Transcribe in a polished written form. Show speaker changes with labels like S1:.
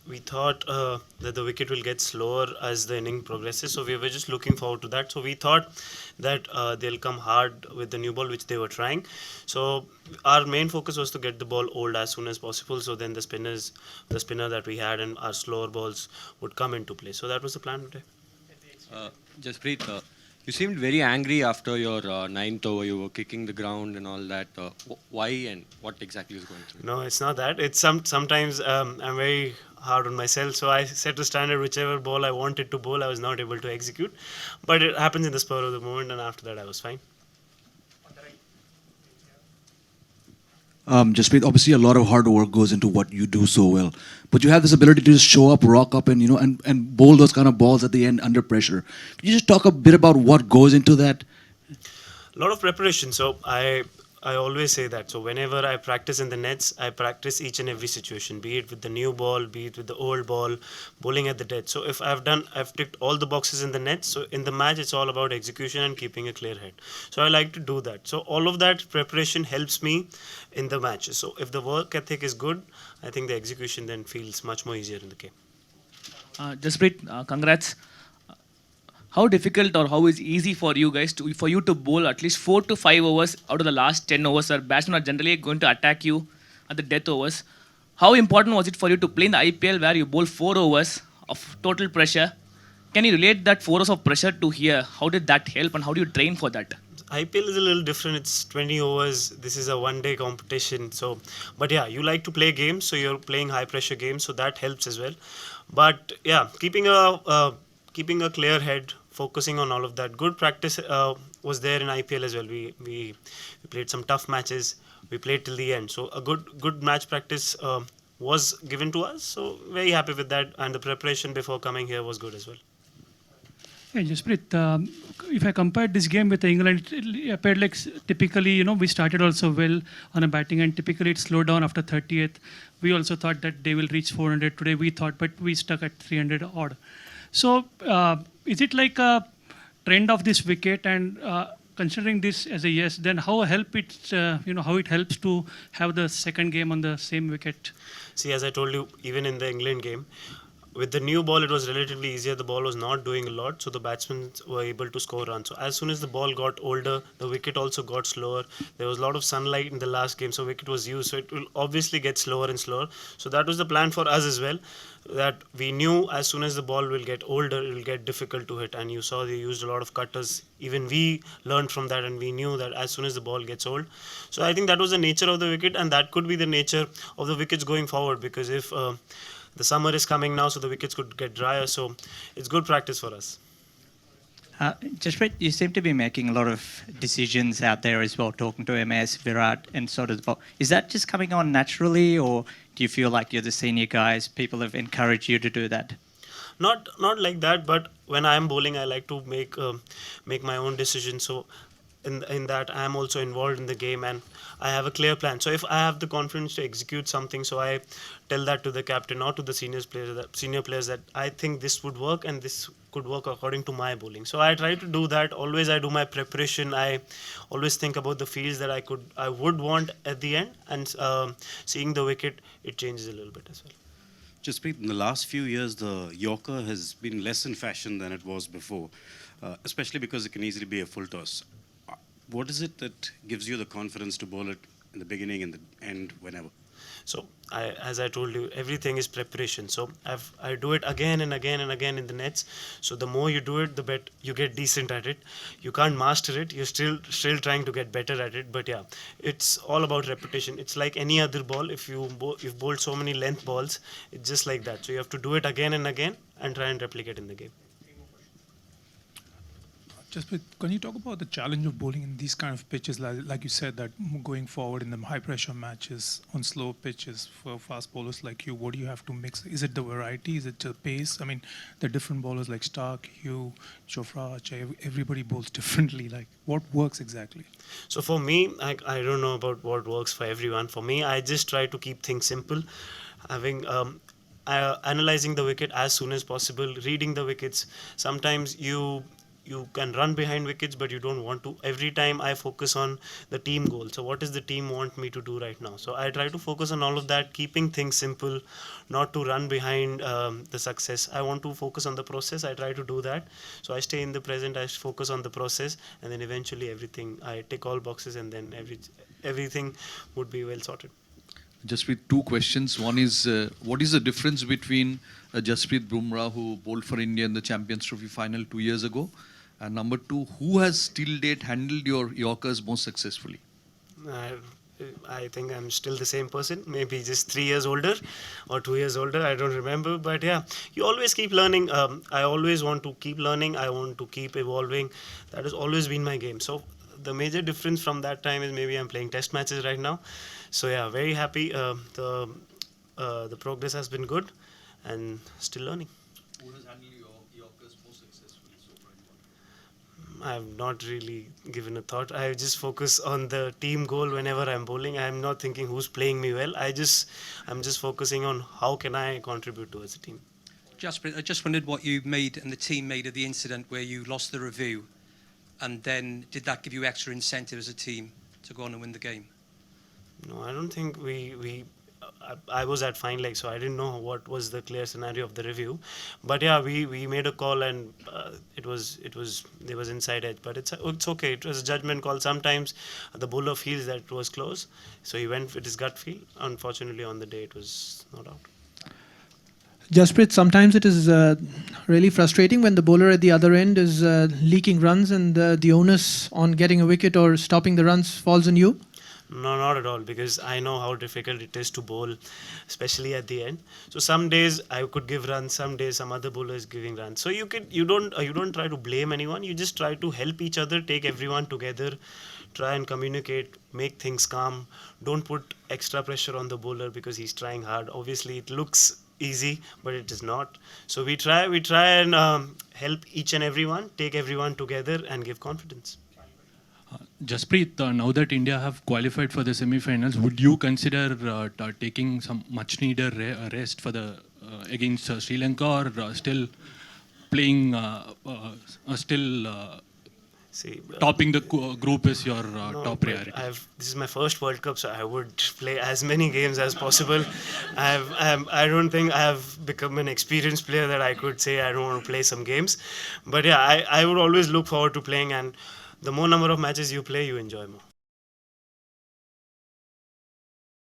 S1: we thought that the wicket will get slower as the inning progresses. So we were just looking forward to that. So we thought that they'll come hard with the new ball, which they were trying. So our main focus was to get the ball old as soon as possible. So then the spinner that we had and our slower balls would come into play. So that was the plan today.
S2: Uh, Jasprit, you seemed very angry after your ninth over. You were kicking the ground and all that. Why and what exactly is going through?
S1: No, it's not that. It's sometimes I'm very hard on myself. So I set a standard. Whichever ball I wanted to bowl, I was not able to execute. But it happens in the spur of the moment, and after that, I was fine.
S3: Jasprit, obviously a lot of hard work goes into what you do so well, but you have this ability to just show up, rock up, and and bowl those kind of balls at the end under pressure. Can you just talk a bit about what goes into that?
S1: A lot of preparation. So I always say that. So whenever I practice in the nets, I practice each and every situation, be it with the new ball, be it with the old ball, bowling at the dead. So if I've ticked all the boxes in the nets. So in the match, it's all about execution and keeping a clear head. So I like to do that. So all of that preparation helps me in the matches. So if the work ethic is good, I think the execution then feels much more easier in the game.
S4: Jasprit, congrats. How difficult or how is easy for you guys for you to bowl at least 4 to 5 overs out of the last 10 overs? Where batsmen are generally going to attack you at the death overs. How important was it for you to play in the IPL where you bowl 4 overs of total pressure? Can you relate that 4 hours of pressure to here? How did that help and how do you train for that?
S1: IPL is a little different. It's 20 overs. This is a one-day competition. So, but yeah, you like to play games, so you're playing high-pressure games, so that helps as well. But yeah, keeping a clear head, focusing on all of that. Good practice was there in IPL as well. We played some tough matches. We played till the end. So a good match practice was given to us. So very happy with that. And the preparation before coming here was good as well.
S5: Yeah, Jasprit, if I compare this game with England, it appeared like typically, we started also well on a batting and typically it slowed down after 30th. We also thought that they will reach 400 today, we thought, but we stuck at 300 odd. So is it like a trend of this wicket and considering this as a yes, then how how it helps to have the second game on the same wicket?
S1: See, as I told you, even in the England game, with the new ball, it was relatively easier. The ball was not doing a lot, so the batsmen were able to score runs. So as soon as the ball got older, the wicket also got slower. There was a lot of sunlight in the last game, so wicket was used. So it will obviously get slower and slower. So that was the plan for us as well. That we knew as soon as the ball will get older, it will get difficult to hit. And you saw they used a lot of cutters. Even we learned from that, and we knew that as soon as the ball gets old. So I think that was the nature of the wicket, and that could be the nature of the wickets going forward. Because if the summer is coming now, so the wickets could get drier. So it's good practice for us.
S6: Jasprit, you seem to be making a lot of decisions out there as well, talking to MS, Virat, and sort of the ball. Is that just coming on naturally, or do you feel like you're the senior guys? People have encouraged you to do that?
S1: Not like that, but when I am bowling, I like to make my own decisions. So in that I am also involved in the game and I have a clear plan. So if I have the confidence to execute something, so I tell that to the captain or to the senior players that I think this would work and this could work according to my bowling. So I try to do that. Always I do my preparation. I always think about the fields that I would want at the end, and seeing the wicket, it changes a little bit as well.
S7: Jasprit, in the last few years, the Yorker has been less in fashion than it was before, especially because it can easily be a full toss. What is it that gives you the confidence to bowl it in the beginning and the end, whenever?
S1: So as I told you, everything is preparation. So I do it again and again and again in the nets. So the more you do it, the better you get decent at it. You can't master it. You're still trying to get better at it. But yeah, it's all about repetition. It's like any other ball. If you've bowled so many length balls, it's just like that. So you have to do it again and again and try and replicate in the game.
S8: Jasprit, can you talk about the challenge of bowling in these kind of pitches? Like you said, that going forward in the high pressure matches on slow pitches for fast bowlers like you, what do you have to mix? Is it the variety? Is it the pace? I mean, the different bowlers like Stark, Hugh, Jofra, everybody bowls differently. Like, what works exactly?
S1: So for me, I don't know about what works for everyone. For me, I just try to keep things simple, having analyzing the wicket as soon as possible, reading the wickets. Sometimes you can run behind wickets, but you don't want to. Every time I focus on the team goal. So what does the team want me to do right now? So I try to focus on all of that, keeping things simple, not to run behind the success. I want to focus on the process. I try to do that. So I stay in the present. I focus on the process, and then eventually everything. I tick all boxes, and then everything would be well sorted.
S9: Just with two questions. One is, what is the difference between Jasprit Bumrah, who bowled for India in the Champions Trophy final 2 years ago, and number two, who has till date handled your Yorkers most successfully?
S1: I think I'm still the same person, maybe just 3 years older or 2 years older. I don't remember, but yeah, you always keep learning. I always want to keep learning. I want to keep evolving. That has always been my game. So the major difference from that time is maybe I'm playing test matches right now. So yeah, very happy. The progress has been good, and still learning.
S9: Who has handled your Yorkers most successfully so far?
S1: I've not really given a thought. I just focus on the team goal whenever I'm bowling. I'm not thinking who's playing me well. I'm just focusing on how can I contribute towards the team.
S10: Jasprit, I just wondered what you made and the team made of the incident where you lost the review, and then did that give you extra incentive as a team to go on and win the game?
S1: No, I don't think I was at fine leg, so I didn't know what was the clear scenario of the review. But yeah, we made a call, and there was inside edge. But it's okay. It was a judgment call. Sometimes the bowler feels that it was close, so he went with his gut feel. Unfortunately, on the day it was not out.
S11: Jasprit, sometimes it is really frustrating when the bowler at the other end is leaking runs, and the onus on getting a wicket or stopping the runs falls on you.
S1: No, not at all, because I know how difficult it is to bowl, especially at the end. So some days I could give runs, some days some other bowler is giving runs. So you don't try to blame anyone. You just try to help each other, take everyone together, try and communicate, make things calm. Don't put extra pressure on the bowler because he's trying hard. Obviously, it looks easy, but it is not. So we try and help each and everyone, take everyone together, and give confidence.
S12: Jasprit, now that India have qualified for the semi-finals, would you consider taking some much-needed rest for the against Sri Lanka, or still playing, topping the group is your
S1: No,
S12: top
S1: but
S12: priority?
S1: this is my first World Cup, so I would play as many games as possible. I don't think I have become an experienced player that I could say I don't want to play some games. But yeah, I would always look forward to playing, and the more number of matches you play, you enjoy more.